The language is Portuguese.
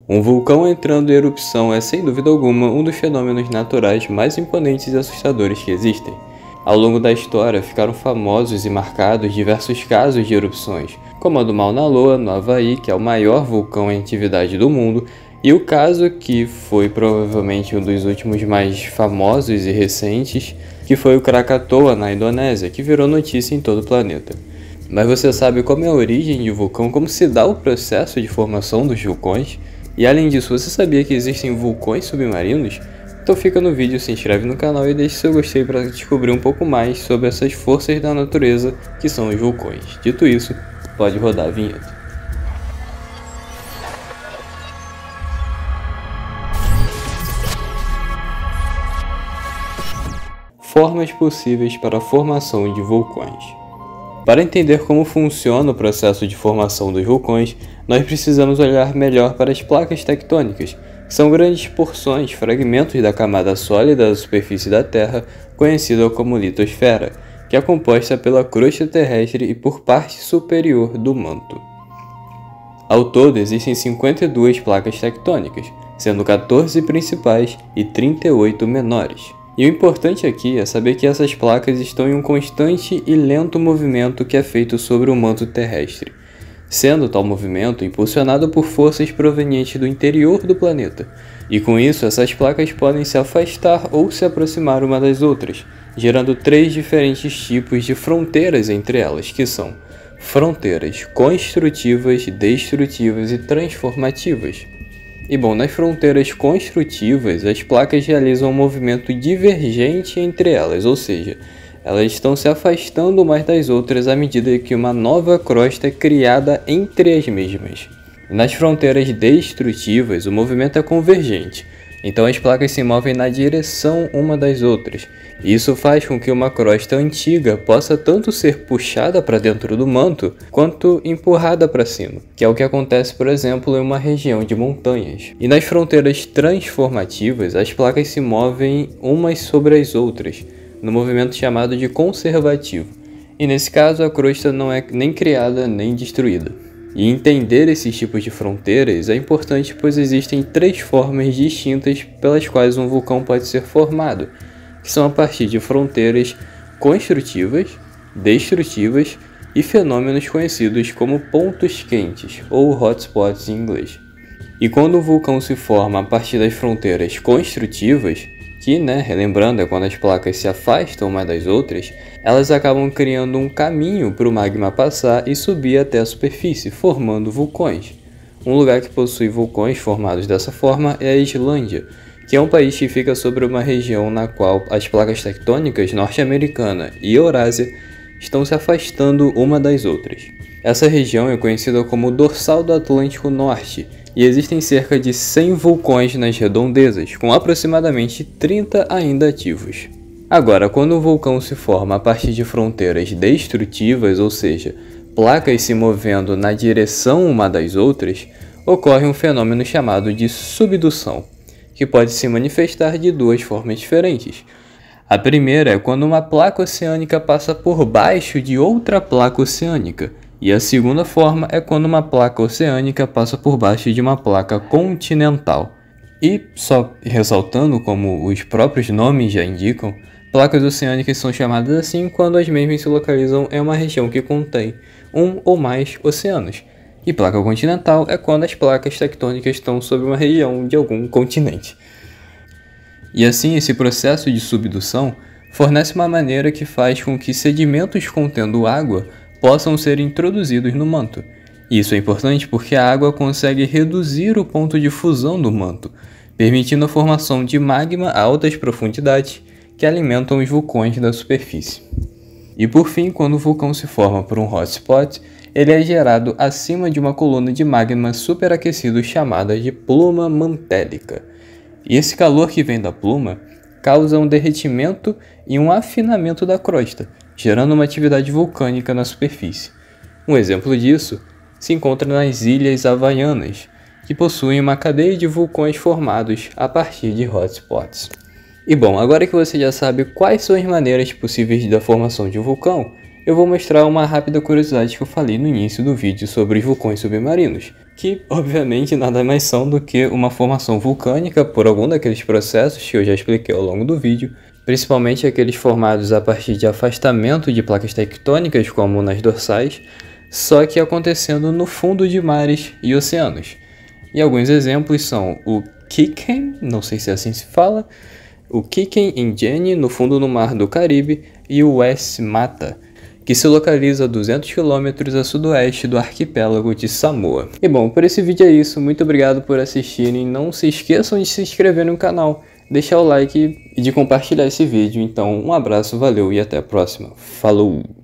Um vulcão entrando em erupção é, sem dúvida alguma, um dos fenômenos naturais mais imponentes e assustadores que existem. Ao longo da história, ficaram famosos e marcados diversos casos de erupções, como a do Mauna Loa, no Havaí, que é o maior vulcão em atividade do mundo, e o caso que foi provavelmente um dos últimos mais famosos e recentes, que foi o Krakatoa, na Indonésia, que virou notícia em todo o planeta. Mas você sabe como é a origem de um vulcão, como se dá o processo de formação dos vulcões? E além disso, você sabia que existem vulcões submarinos? Então fica no vídeo, se inscreve no canal e deixe seu gostei para descobrir um pouco mais sobre essas forças da natureza que são os vulcões. Dito isso, pode rodar a vinheta. Formas possíveis para a formação de vulcões. Para entender como funciona o processo de formação dos vulcões, nós precisamos olhar melhor para as placas tectônicas, que são grandes porções, fragmentos da camada sólida da superfície da Terra, conhecida como litosfera, que é composta pela crosta terrestre e por parte superior do manto. Ao todo, existem 52 placas tectônicas, sendo 14 principais e 38 menores. E o importante aqui é saber que essas placas estão em um constante e lento movimento que é feito sobre o manto terrestre, sendo tal movimento impulsionado por forças provenientes do interior do planeta. E com isso, essas placas podem se afastar ou se aproximar uma das outras, gerando 3 diferentes tipos de fronteiras entre elas, que são fronteiras construtivas, destrutivas e transformativas. E bom, nas fronteiras construtivas, as placas realizam um movimento divergente entre elas, ou seja, elas estão se afastando umas das outras à medida que uma nova crosta é criada entre as mesmas. Nas fronteiras destrutivas, o movimento é convergente, então as placas se movem na direção uma das outras. Isso faz com que uma crosta antiga possa tanto ser puxada para dentro do manto, quanto empurrada para cima, que é o que acontece, por exemplo, em uma região de montanhas. E nas fronteiras transformativas, as placas se movem umas sobre as outras, no movimento chamado de conservativo. E nesse caso, a crosta não é nem criada nem destruída. E entender esses tipos de fronteiras é importante, pois existem 3 formas distintas pelas quais um vulcão pode ser formado, que são a partir de fronteiras construtivas, destrutivas e fenômenos conhecidos como pontos quentes, ou hotspots em inglês. E quando um vulcão se forma a partir das fronteiras construtivas, que, relembrando, é quando as placas se afastam umas das outras, elas acabam criando um caminho para o magma passar e subir até a superfície, formando vulcões. Um lugar que possui vulcões formados dessa forma é a Islândia, que é um país que fica sobre uma região na qual as placas tectônicas norte-americana e Eurásia estão se afastando uma das outras. Essa região é conhecida como Dorsal do Atlântico Norte, e existem cerca de 100 vulcões nas redondezas, com aproximadamente 30 ainda ativos. Agora, quando um vulcão se forma a partir de fronteiras destrutivas, ou seja, placas se movendo na direção uma das outras, ocorre um fenômeno chamado de subdução, que pode se manifestar de 2 formas diferentes. A primeira é quando uma placa oceânica passa por baixo de outra placa oceânica, e a segunda forma é quando uma placa oceânica passa por baixo de uma placa continental. E, só ressaltando, como os próprios nomes já indicam, placas oceânicas são chamadas assim quando as mesmas se localizam em uma região que contém um ou mais oceanos. E placa continental é quando as placas tectônicas estão sobre uma região de algum continente. E assim, esse processo de subdução fornece uma maneira que faz com que sedimentos contendo água possam ser introduzidos no manto. Isso é importante porque a água consegue reduzir o ponto de fusão do manto, permitindo a formação de magma a altas profundidades que alimentam os vulcões da superfície. E por fim, quando o vulcão se forma por um hotspot, ele é gerado acima de uma coluna de magma superaquecido chamada de pluma mantélica. E esse calor que vem da pluma causa um derretimento e um afinamento da crosta, gerando uma atividade vulcânica na superfície. Um exemplo disso se encontra nas Ilhas Havaianas, que possuem uma cadeia de vulcões formados a partir de hotspots. E bom, agora que você já sabe quais são as maneiras possíveis da formação de um vulcão, eu vou mostrar uma rápida curiosidade que eu falei no início do vídeo sobre os vulcões submarinos, que obviamente nada mais são do que uma formação vulcânica por algum daqueles processos que eu já expliquei ao longo do vídeo, principalmente aqueles formados a partir de afastamento de placas tectônicas, como nas dorsais, só que acontecendo no fundo de mares e oceanos. E alguns exemplos são o Chichen, não sei se assim se fala, o Chichen Ingene no fundo do mar do Caribe e o West Mata, que se localiza a 200 km a sudoeste do arquipélago de Samoa. E bom, por esse vídeo é isso, muito obrigado por assistirem, não se esqueçam de se inscrever no canal, deixar o like e de compartilhar esse vídeo. Então um abraço, valeu e até a próxima. Falou!